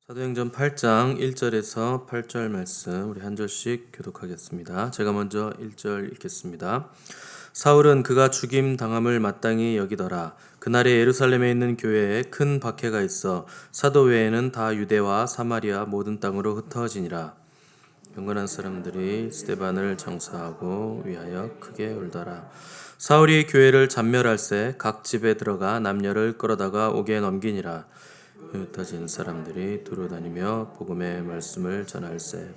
사도행전 8장 1절에서 8절 말씀 우리 한 절씩 교독하겠습니다. 제가 먼저 1절 읽겠습니다. 사울은 그가 죽임 당함을 마땅히 여기더라. 그날에 예루살렘에 있는 교회에 큰 박해가 있어 사도 외에는 다 유대와 사마리아 모든 땅으로 흩어지니라. 경건한 사람들이 스데반을 정사하고 위하여 크게 울더라. 사울이 교회를 잔멸할새 각 집에 들어가 남녀를 끌어다가 옥에 넘기니라. 흩어진 사람들이 두루다니며 복음의 말씀을 전할세.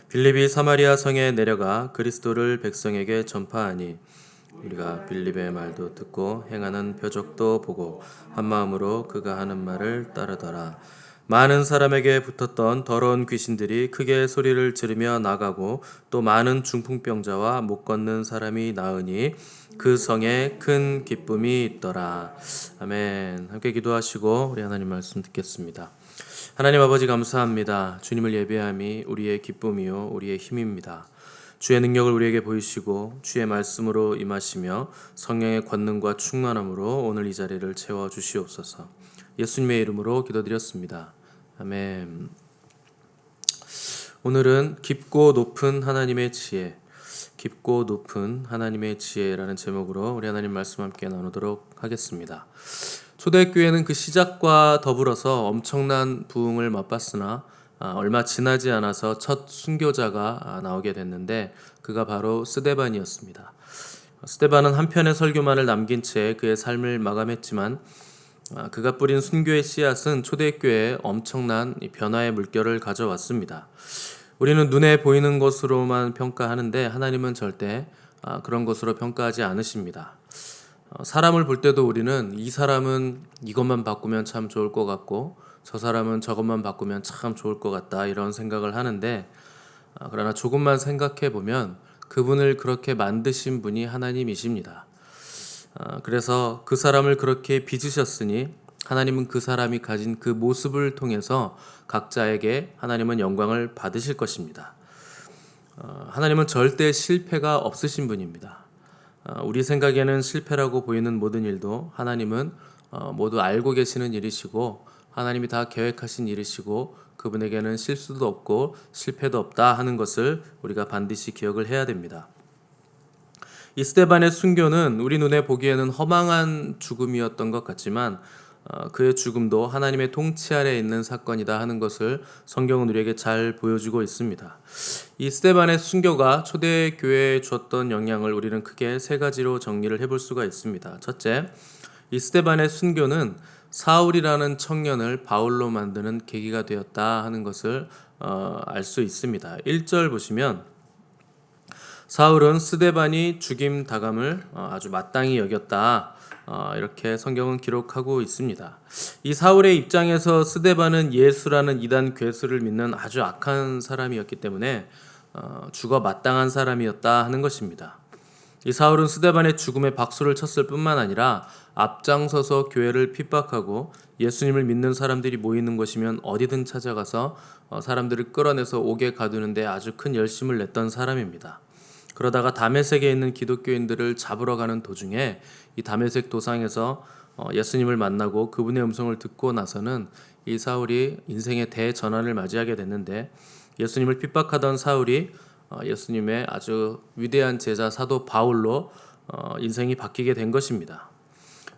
빌립이 사마리아 성에 내려가 그리스도를 백성에게 전파하니 우리가 빌립의 말도 듣고 행하는 표적도 보고 한 마음으로 그가 하는 말을 따르더라. 많은 사람에게 붙었던 더러운 귀신들이 크게 소리를 지르며 나가고 또 많은 중풍병자와 못 걷는 사람이 나으니 그 성에 큰 기쁨이 있더라. 아멘. 함께 기도하시고 우리 하나님 말씀 듣겠습니다. 하나님 아버지 감사합니다. 주님을 예배함이 우리의 기쁨이요 우리의 힘입니다. 주의 능력을 우리에게 보이시고 주의 말씀으로 임하시며 성령의 권능과 충만함으로 오늘 이 자리를 채워 주시옵소서. 예수님의 이름으로 기도드렸습니다. 아멘. 오늘은 깊고 높은 하나님의 지혜, 깊고 높은 하나님의 지혜라는 제목으로 우리 하나님 말씀 함께 나누도록 하겠습니다. 초대교회는 그 시작과 더불어서 엄청난 부흥을 맛봤으나 얼마 지나지 않아서 첫 순교자가 나오게 됐는데 그가 바로 스데반이었습니다. 스데반은 한 편의 설교만을 남긴 채 그의 삶을 마감했지만 그가 뿌린 순교의 씨앗은 초대교회에 엄청난 변화의 물결을 가져왔습니다. 우리는 눈에 보이는 것으로만 평가하는데 하나님은 절대 그런 것으로 평가하지 않으십니다. 사람을 볼 때도 우리는 이 사람은 이것만 바꾸면 참 좋을 것 같고 저 사람은 저것만 바꾸면 참 좋을 것 같다 이런 생각을 하는데 그러나 조금만 생각해 보면 그분을 그렇게 만드신 분이 하나님이십니다. 그래서 그 사람을 그렇게 빚으셨으니 하나님은 그 사람이 가진 그 모습을 통해서 각자에게 하나님은 영광을 받으실 것입니다. 하나님은 절대 실패가 없으신 분입니다. 우리 생각에는 실패라고 보이는 모든 일도 하나님은 모두 알고 계시는 일이시고 하나님이 다 계획하신 일이시고 그분에게는 실수도 없고 실패도 없다 하는 것을 우리가 반드시 기억을 해야 됩니다. 이 스데반의 순교는 우리 눈에 보기에는 허망한 죽음이었던 것 같지만 그의 죽음도 하나님의 통치 아래에 있는 사건이다 하는 것을 성경은 우리에게 잘 보여주고 있습니다. 이 스데반의 순교가 초대교회에 주었던 영향을 우리는 크게 세 가지로 정리를 해볼 수가 있습니다. 첫째, 이 스데반의 순교는 사울이라는 청년을 바울로 만드는 계기가 되었다 하는 것을 알 수 있습니다. 1절 보시면 사울은 스데반이 죽임 다감을 아주 마땅히 여겼다. 이렇게 성경은 기록하고 있습니다. 이 사울의 입장에서 스데반은 예수라는 이단 괴수를 믿는 아주 악한 사람이었기 때문에 죽어 마땅한 사람이었다 하는 것입니다. 이 사울은 스데반의 죽음에 박수를 쳤을 뿐만 아니라 앞장서서 교회를 핍박하고 예수님을 믿는 사람들이 모이는 곳이면 어디든 찾아가서 사람들을 끌어내서 옥에 가두는데 아주 큰 열심을 냈던 사람입니다. 그러다가 다메섹에 있는 기독교인들을 잡으러 가는 도중에 이 다메섹 도상에서 예수님을 만나고 그분의 음성을 듣고 나서는 이 사울이 인생의 대전환을 맞이하게 됐는데 예수님을 핍박하던 사울이 예수님의 아주 위대한 제자 사도 바울로 인생이 바뀌게 된 것입니다.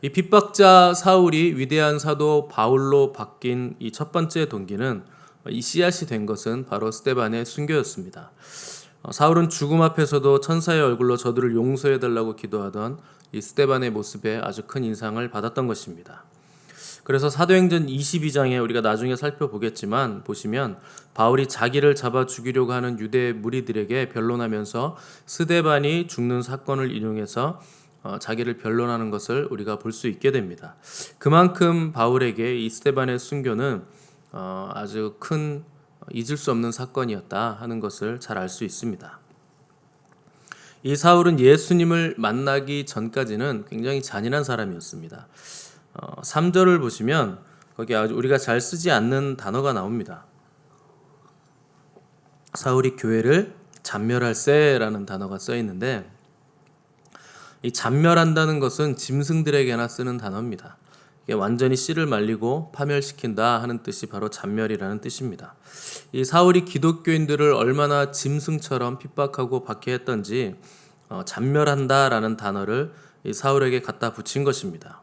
이 핍박자 사울이 위대한 사도 바울로 바뀐 이 첫 번째 동기는 이 씨앗이 된 것은 바로 스데반의 순교였습니다. 사울은 죽음 앞에서도 천사의 얼굴로 저들을 용서해달라고 기도하던 이 스데반의 모습에 아주 큰 인상을 받았던 것입니다. 그래서 사도행전 22장에 우리가 나중에 살펴보겠지만 보시면 바울이 자기를 잡아 죽이려고 하는 유대 무리들에게 변론하면서 스데반이 죽는 사건을 인용해서 자기를 변론하는 것을 우리가 볼 수 있게 됩니다. 그만큼 바울에게 이 스데반의 순교는 아주 큰 잊을 수 없는 사건이었다 하는 것을 잘 알 수 있습니다. 이 사울은 예수님을 만나기 전까지는 굉장히 잔인한 사람이었습니다. 3절을 보시면 거기 아주 우리가 잘 쓰지 않는 단어가 나옵니다. 사울이 교회를 잔멸할세라는 단어가 써 있는데 이 잔멸한다는 것은 짐승들에게나 쓰는 단어입니다. 이게 완전히 씨를 말리고 파멸시킨다 하는 뜻이 바로 잔멸이라는 뜻입니다. 이 사울이 기독교인들을 얼마나 짐승처럼 핍박하고 박해했던지 잔멸한다라는 단어를 이 사울에게 갖다 붙인 것입니다.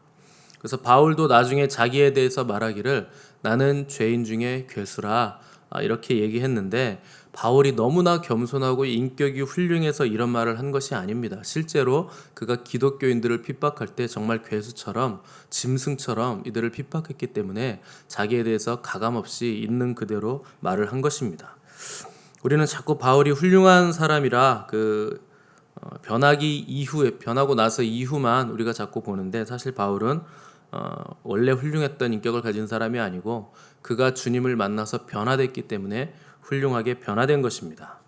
그래서 바울도 나중에 자기에 대해서 말하기를 나는 죄인 중에 괴수라 이렇게 얘기했는데, 바울이 너무나 겸손하고 인격이 훌륭해서 이런 말을 한 것이 아닙니다. 실제로 그가 기독교인들을 핍박할 때 정말 괴수처럼 짐승처럼 이들을 핍박했기 때문에 자기에 대해서 가감없이 있는 그대로 말을 한 것입니다. 우리는 자꾸 바울이 훌륭한 사람이라 변하고 나서 이후만 우리가 자꾸 보는데, 사실 바울은 원래 훌륭했던 인격을 가진 사람이 아니고 그가 주님을 만나서 변화됐기 때문에 훌륭하게 변화된 것입니다.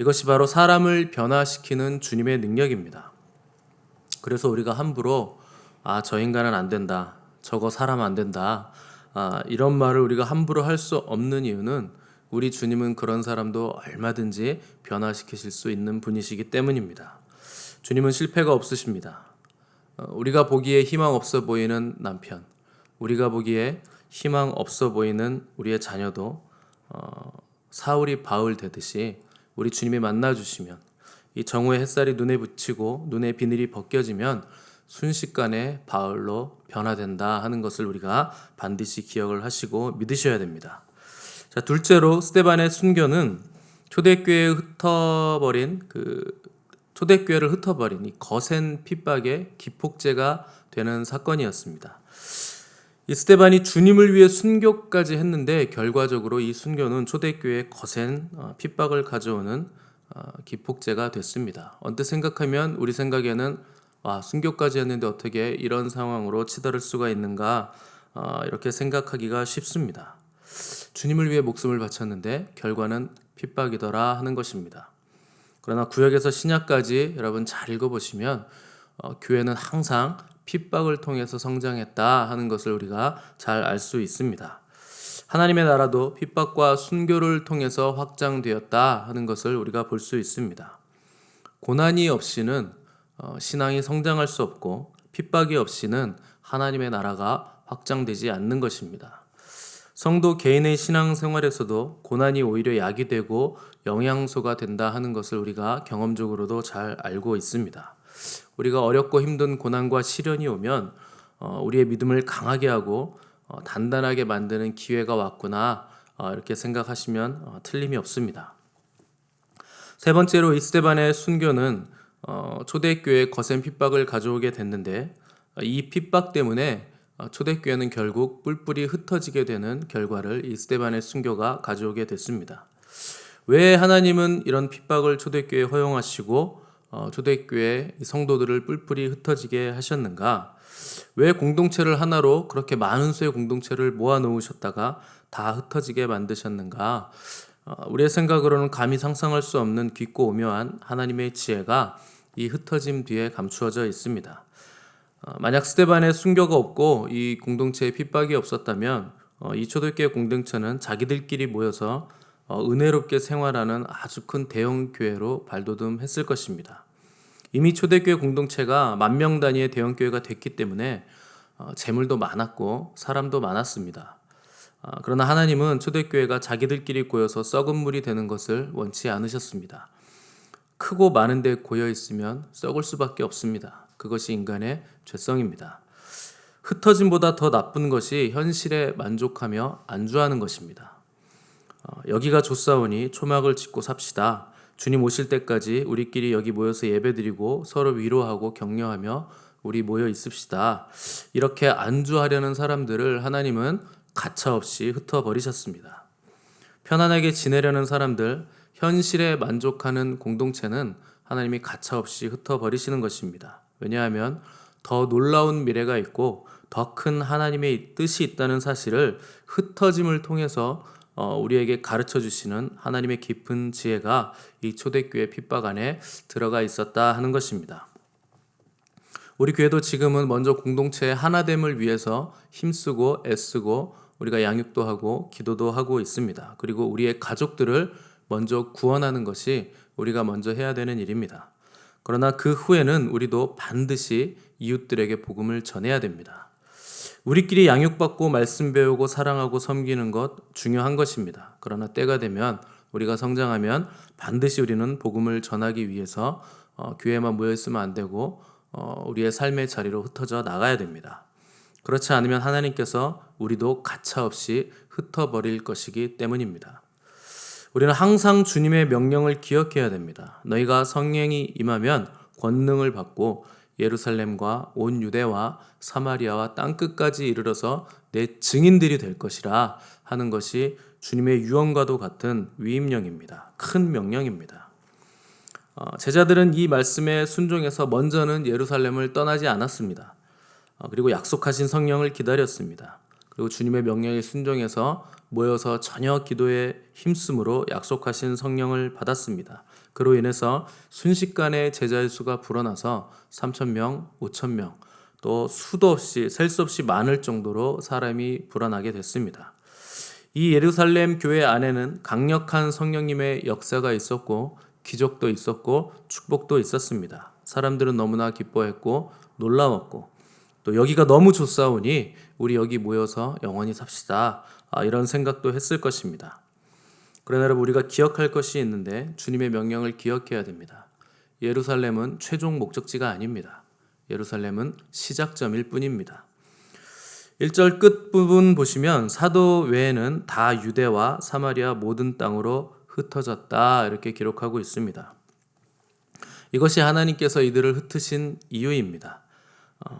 이것이 바로 사람을 변화시키는 주님의 능력입니다. 그래서 우리가 함부로 저 인간은 안 된다, 저거 사람 안 된다, 이런 말을 우리가 함부로 할 수 없는 이유는 우리 주님은 그런 사람도 얼마든지 변화시키실 수 있는 분이시기 때문입니다. 주님은 실패가 없으십니다. 우리가 보기에 희망 없어 보이는 남편, 우리가 보기에 희망 없어 보이는 우리의 자녀도 사울이 바울 되듯이 우리 주님이 만나주시면, 이 정오의 햇살이 눈에 비치고 눈의 비늘이 벗겨지면 순식간에 바울로 변화된다 하는 것을 우리가 반드시 기억을 하시고 믿으셔야 됩니다. 자, 둘째로 스데반의 순교는 초대교회를 흩어버린 이 거센 핍박의 기폭제가 되는 사건이었습니다. 이 스데반이 주님을 위해 순교까지 했는데 결과적으로 이 순교는 초대교회의 거센 핍박을 가져오는 기폭제가 됐습니다. 언뜻 생각하면 우리 생각에는 순교까지 했는데 어떻게 이런 상황으로 치달을 수가 있는가, 이렇게 생각하기가 쉽습니다. 주님을 위해 목숨을 바쳤는데 결과는 핍박이더라 하는 것입니다. 그러나 구약에서 신약까지 여러분 잘 읽어보시면 교회는 항상 핍박을 통해서 성장했다 하는 것을 우리가 잘 알 수 있습니다. 하나님의 나라도 핍박과 순교를 통해서 확장되었다 하는 것을 우리가 볼 수 있습니다. 고난이 없이는 신앙이 성장할 수 없고, 핍박이 없이는 하나님의 나라가 확장되지 않는 것입니다. 성도 개인의 신앙생활에서도 고난이 오히려 약이 되고 영양소가 된다 하는 것을 우리가 경험적으로도 잘 알고 있습니다. 우리가 어렵고 힘든 고난과 시련이 오면 우리의 믿음을 강하게 하고 단단하게 만드는 기회가 왔구나, 이렇게 생각하시면 틀림이 없습니다. 세 번째로 스데반의 순교는 초대교회의 거센 핍박을 가져오게 됐는데, 이 핍박 때문에 초대교회는 결국 뿔뿔이 흩어지게 되는 결과를 이 스데반의 순교가 가져오게 됐습니다. 왜 하나님은 이런 핍박을 초대교회에 허용하시고 초대교회 성도들을 뿔뿔이 흩어지게 하셨는가? 왜 공동체를 하나로 그렇게 많은 수의 공동체를 모아놓으셨다가 다 흩어지게 만드셨는가? 우리의 생각으로는 감히 상상할 수 없는 깊고 오묘한 하나님의 지혜가 이 흩어짐 뒤에 감추어져 있습니다. 만약 스데반의 순교가 없고 이 공동체에 핍박이 없었다면 이 초대교회 공동체는 자기들끼리 모여서 은혜롭게 생활하는 아주 큰 대형 교회로 발돋움했을 것입니다. 이미 초대교회 공동체가 10,000명 단위의 대형 교회가 됐기 때문에 재물도 많았고 사람도 많았습니다. 그러나 하나님은 초대교회가 자기들끼리 고여서 썩은 물이 되는 것을 원치 않으셨습니다. 크고 많은 데 고여 있으면 썩을 수밖에 없습니다. 그것이 인간의 죄성입니다. 흩어짐보다 더 나쁜 것이 현실에 만족하며 안주하는 것입니다. 여기가 좋사오니 초막을 짓고 삽시다. 주님 오실 때까지 우리끼리 여기 모여서 예배드리고 서로 위로하고 격려하며 우리 모여 있읍시다. 이렇게 안주하려는 사람들을 하나님은 가차없이 흩어버리셨습니다. 편안하게 지내려는 사람들, 현실에 만족하는 공동체는 하나님이 가차없이 흩어버리시는 것입니다. 왜냐하면 더 놀라운 미래가 있고 더 큰 하나님의 뜻이 있다는 사실을 흩어짐을 통해서 우리에게 가르쳐 주시는 하나님의 깊은 지혜가 이 초대교회 핍박 안에 들어가 있었다 하는 것입니다. 우리 교회도 지금은 먼저 공동체의 하나됨을 위해서 힘쓰고 애쓰고 우리가 양육도 하고 기도도 하고 있습니다. 그리고 우리의 가족들을 먼저 구원하는 것이 우리가 먼저 해야 되는 일입니다. 그러나 그 후에는 우리도 반드시 이웃들에게 복음을 전해야 됩니다. 우리끼리 양육받고 말씀 배우고 사랑하고 섬기는 것 중요한 것입니다. 그러나 때가 되면 우리가 성장하면 반드시 우리는 복음을 전하기 위해서 교회에만 모여 있으면 안 되고 우리의 삶의 자리로 흩어져 나가야 됩니다. 그렇지 않으면 하나님께서 우리도 가차없이 흩어버릴 것이기 때문입니다. 우리는 항상 주님의 명령을 기억해야 됩니다. 너희가 성령이 임하면 권능을 받고 예루살렘과 온 유대와 사마리아와 땅끝까지 이르러서 내 증인들이 될 것이라 하는 것이 주님의 유언과도 같은 위임령입니다. 큰 명령입니다. 제자들은 이 말씀에 순종해서 먼저는 예루살렘을 떠나지 않았습니다. 그리고 약속하신 성령을 기다렸습니다. 그리고 주님의 명령에 순종해서 모여서 저녁 기도에 힘쓰므로 약속하신 성령을 받았습니다. 그로 인해서 순식간에 제자의 수가 불어나서 3,000명, 5,000명, 또 수도 없이 셀 수 없이 많을 정도로 사람이 불어나게 됐습니다. 이 예루살렘 교회 안에는 강력한 성령님의 역사가 있었고 기적도 있었고 축복도 있었습니다. 사람들은 너무나 기뻐했고 놀라웠고 또 여기가 너무 좋사오니 우리 여기 모여서 영원히 삽시다. 이런 생각도 했을 것입니다. 그러나 여러분, 우리가 기억할 것이 있는데 주님의 명령을 기억해야 됩니다. 예루살렘은 최종 목적지가 아닙니다. 예루살렘은 시작점일 뿐입니다. 1절 끝부분 보시면 사도 외에는 다 유대와 사마리아 모든 땅으로 흩어졌다 이렇게 기록하고 있습니다. 이것이 하나님께서 이들을 흩으신 이유입니다.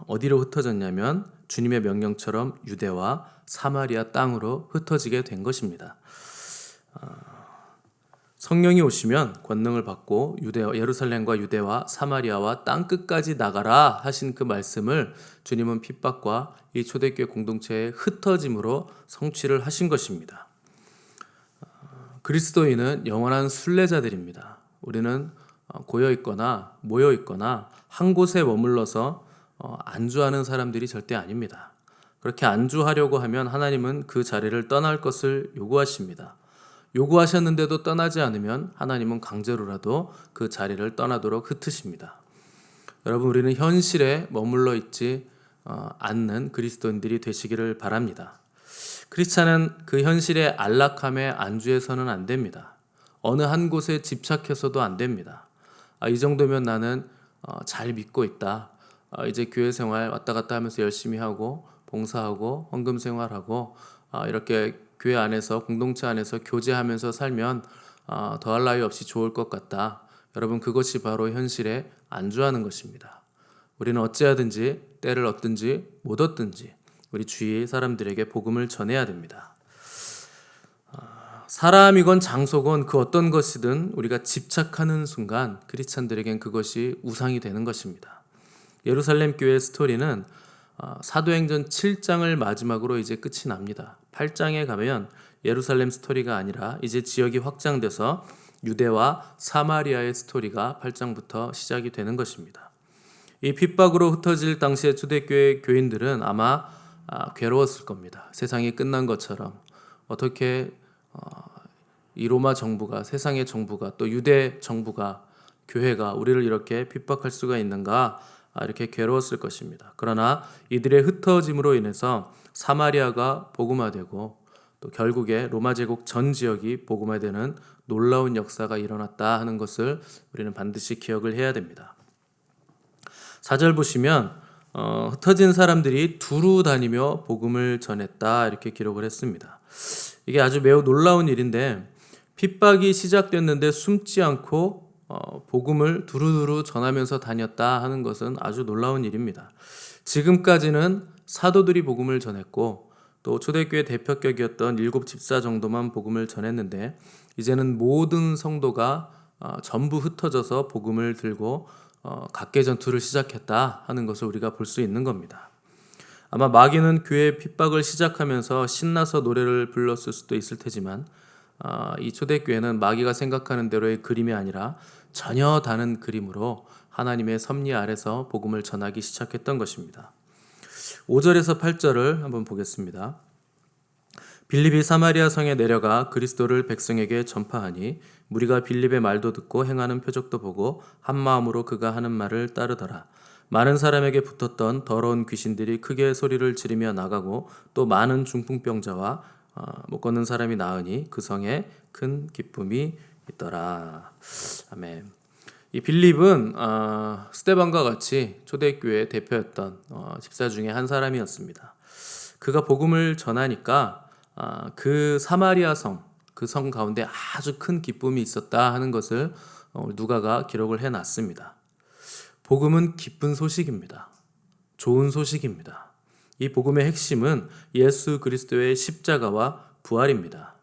어디로 흩어졌냐면 주님의 명령처럼 유대와 사마리아 땅으로 흩어지게 된 것입니다. 성령이 오시면 권능을 받고 예루살렘과 유대와 사마리아와 땅끝까지 나가라 하신 그 말씀을 주님은 핍박과 이 초대교회 공동체의 흩어짐으로 성취를 하신 것입니다. 그리스도인은 영원한 순례자들입니다. 우리는 고여있거나 모여있거나 한 곳에 머물러서 안주하는 사람들이 절대 아닙니다. 그렇게 안주하려고 하면 하나님은 그 자리를 떠날 것을 요구하십니다. 요구하셨는데도 떠나지 않으면 하나님은 강제로라도 그 자리를 떠나도록 흩으십니다. 여러분, 우리는 현실에 머물러 있지 않는 그리스도인들이 되시기를 바랍니다. 크리스찬은 그 현실의 안락함에 안주해서는 안 됩니다. 어느 한 곳에 집착해서도 안 됩니다. 이 정도면 나는 잘 믿고 있다. 이제 교회 생활 왔다 갔다 하면서 열심히 하고 봉사하고 헌금 생활하고 이렇게 교회 안에서 공동체 안에서 교제하면서 살면 더할 나위 없이 좋을 것 같다. 여러분, 그것이 바로 현실에 안주하는 것입니다. 우리는 어찌하든지 때를 얻든지 못 얻든지 우리 주위 사람들에게 복음을 전해야 됩니다. 사람이건 장소건 그 어떤 것이든 우리가 집착하는 순간 크리스찬들에겐 그것이 우상이 되는 것입니다. 예루살렘 교회의 스토리는 사도행전 7장을 마지막으로 이제 끝이 납니다. 8장에 가면 예루살렘 스토리가 아니라 이제 지역이 확장돼서 유대와 사마리아의 스토리가 8장부터 시작이 되는 것입니다. 이 핍박으로 흩어질 당시의 초대교회 교인들은 아마 괴로웠을 겁니다. 세상이 끝난 것처럼 어떻게 이 로마 정부가, 세상의 정부가, 또 유대 정부가, 교회가 우리를 이렇게 핍박할 수가 있는가, 이렇게 괴로웠을 것입니다. 그러나 이들의 흩어짐으로 인해서 사마리아가 복음화되고 또 결국에 로마 제국 전 지역이 복음화되는 놀라운 역사가 일어났다 하는 것을 우리는 반드시 기억을 해야 됩니다. 4절 보시면 흩어진 사람들이 두루 다니며 복음을 전했다 이렇게 기록을 했습니다. 이게 아주 매우 놀라운 일인데 핍박이 시작됐는데 숨지 않고 복음을 두루두루 전하면서 다녔다 하는 것은 아주 놀라운 일입니다. 지금까지는 사도들이 복음을 전했고 또 초대교회 대표격이었던 7 집사 정도만 복음을 전했는데 이제는 모든 성도가 전부 흩어져서 복음을 들고 각계 전투를 시작했다 하는 것을 우리가 볼 수 있는 겁니다. 아마 마귀는 교회의 핍박을 시작하면서 신나서 노래를 불렀을 수도 있을 테지만 이 초대교회는 마귀가 생각하는 대로의 그림이 아니라 전혀 다른 그림으로 하나님의 섭리 아래서 복음을 전하기 시작했던 것입니다. 5절에서 8절을 한번 보겠습니다. 빌립이 사마리아 성에 내려가 그리스도를 백성에게 전파하니 무리가 빌립의 말도 듣고 행하는 표적도 보고 한 마음으로 그가 하는 말을 따르더라. 많은 사람에게 붙었던 더러운 귀신들이 크게 소리를 지르며 나가고 또 많은 중풍병자와 못 걷는 사람이 나으니 그 성에 큰 기쁨이 있더라. 아멘. 이 빌립은 스데반과 같이 초대교회 대표였던 집사 중에 한 사람이었습니다. 그가 복음을 전하니까 그 사마리아 성, 그 성 가운데 아주 큰 기쁨이 있었다 하는 것을 누가가 기록을 해놨습니다. 복음은 기쁜 소식입니다. 좋은 소식입니다. 이 복음의 핵심은 예수 그리스도의 십자가와 부활입니다.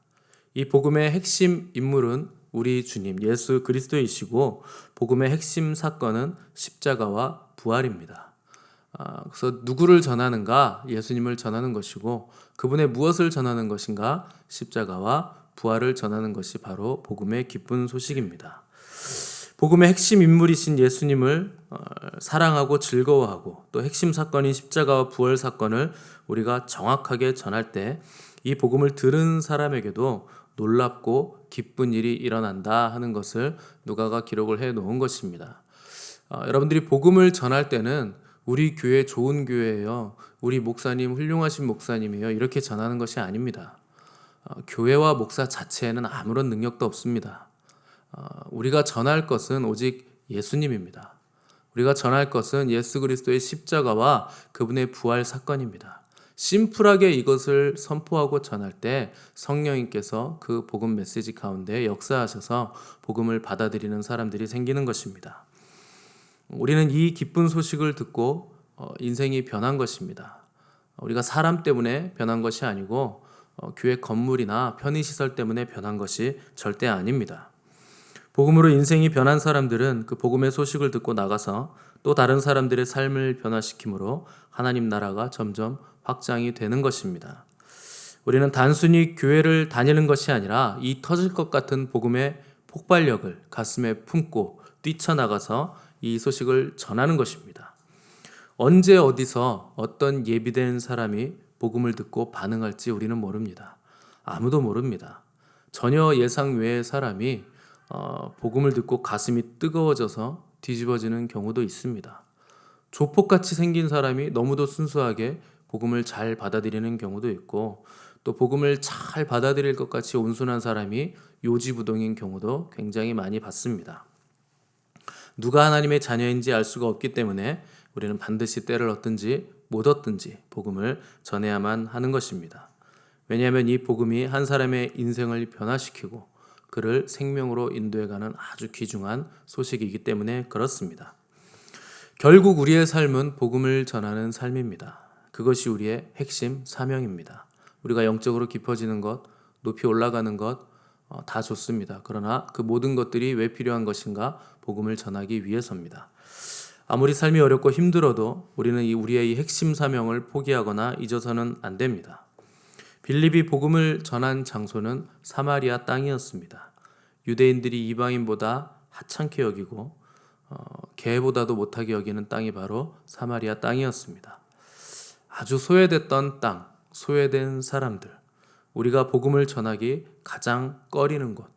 이 복음의 핵심 인물은 우리 주님 예수 그리스도이시고 복음의 핵심 사건은 십자가와 부활입니다. 그래서 누구를 전하는가? 예수님을 전하는 것이고 그분의 무엇을 전하는 것인가? 십자가와 부활을 전하는 것이 바로 복음의 기쁜 소식입니다. 복음의 핵심 인물이신 예수님을 사랑하고 즐거워하고 또 핵심 사건인 십자가와 부활 사건을 우리가 정확하게 전할 때 이 복음을 들은 사람에게도 놀랍고 기쁜 일이 일어난다 하는 것을 누가가 기록을 해 놓은 것입니다. 여러분들이 복음을 전할 때는 우리 교회 좋은 교회예요. 우리 목사님 훌륭하신 목사님이에요. 이렇게 전하는 것이 아닙니다. 교회와 목사 자체에는 아무런 능력도 없습니다. 우리가 전할 것은 오직 예수님입니다. 우리가 전할 것은 예수 그리스도의 십자가와 그분의 부활 사건입니다. 심플하게 이것을 선포하고 전할 때 성령님께서 그 복음 메시지 가운데 역사하셔서 복음을 받아들이는 사람들이 생기는 것입니다. 우리는 이 기쁜 소식을 듣고 인생이 변한 것입니다. 우리가 사람 때문에 변한 것이 아니고 교회 건물이나 편의시설 때문에 변한 것이 절대 아닙니다. 복음으로 인생이 변한 사람들은 그 복음의 소식을 듣고 나가서 또 다른 사람들의 삶을 변화시키므로 하나님 나라가 점점 확장이 되는 것입니다. 우리는 단순히 교회를 다니는 것이 아니라 이 터질 것 같은 복음의 폭발력을 가슴에 품고 뛰쳐나가서 이 소식을 전하는 것입니다. 언제 어디서 어떤 예비된 사람이 복음을 듣고 반응할지 우리는 모릅니다. 아무도 모릅니다. 전혀 예상 외의 사람이 복음을 듣고 가슴이 뜨거워져서 뒤집어지는 경우도 있습니다. 조폭같이 생긴 사람이 너무도 순수하게 복음을 잘 받아들이는 경우도 있고 또 복음을 잘 받아들일 것 같이 온순한 사람이 요지부동인 경우도 굉장히 많이 봤습니다. 누가 하나님의 자녀인지 알 수가 없기 때문에 우리는 반드시 때를 얻든지 못 얻든지 복음을 전해야만 하는 것입니다. 왜냐하면 이 복음이 한 사람의 인생을 변화시키고 그를 생명으로 인도해가는 아주 귀중한 소식이기 때문에 그렇습니다. 결국 우리의 삶은 복음을 전하는 삶입니다. 그것이 우리의 핵심 사명입니다. 우리가 영적으로 깊어지는 것, 높이 올라가는 것 다 좋습니다. 그러나 그 모든 것들이 왜 필요한 것인가? 복음을 전하기 위해서입니다. 아무리 삶이 어렵고 힘들어도 우리는 우리의 이 핵심 사명을 포기하거나 잊어서는 안 됩니다. 빌립이 복음을 전한 장소는 사마리아 땅이었습니다. 유대인들이 이방인보다 하찮게 여기고 개보다도 못하게 여기는 땅이 바로 사마리아 땅이었습니다. 아주 소외됐던 땅, 소외된 사람들, 우리가 복음을 전하기 가장 꺼리는 곳,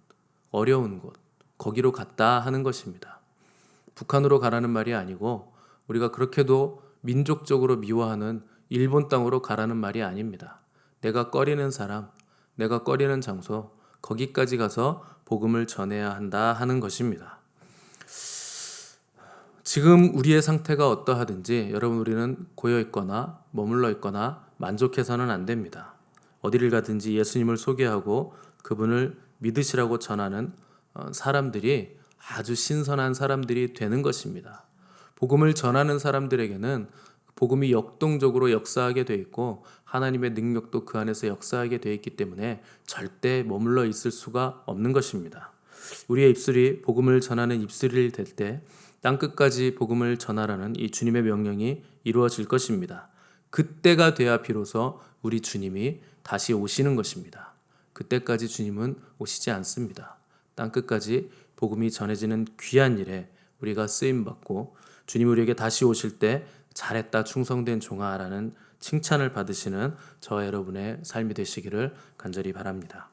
어려운 곳, 거기로 갔다 하는 것입니다. 북한으로 가라는 말이 아니고 우리가 그렇게도 민족적으로 미워하는 일본 땅으로 가라는 말이 아닙니다. 내가 꺼리는 사람, 내가 꺼리는 장소, 거기까지 가서 복음을 전해야 한다 하는 것입니다. 지금 우리의 상태가 어떠하든지 여러분 우리는 고여있거나 머물러 있거나 만족해서는 안 됩니다. 어디를 가든지 예수님을 소개하고 그분을 믿으시라고 전하는 사람들이 아주 신선한 사람들이 되는 것입니다. 복음을 전하는 사람들에게는 복음이 역동적으로 역사하게 돼 있고 하나님의 능력도 그 안에서 역사하게 돼 있기 때문에 절대 머물러 있을 수가 없는 것입니다. 우리의 입술이 복음을 전하는 입술이 될 때 땅끝까지 복음을 전하라는 이 주님의 명령이 이루어질 것입니다. 그때가 돼야 비로소 우리 주님이 다시 오시는 것입니다. 그때까지 주님은 오시지 않습니다. 땅끝까지 복음이 전해지는 귀한 일에 우리가 쓰임받고 주님 우리에게 다시 오실 때 잘했다 충성된 종아라는 칭찬을 받으시는 저와 여러분의 삶이 되시기를 간절히 바랍니다.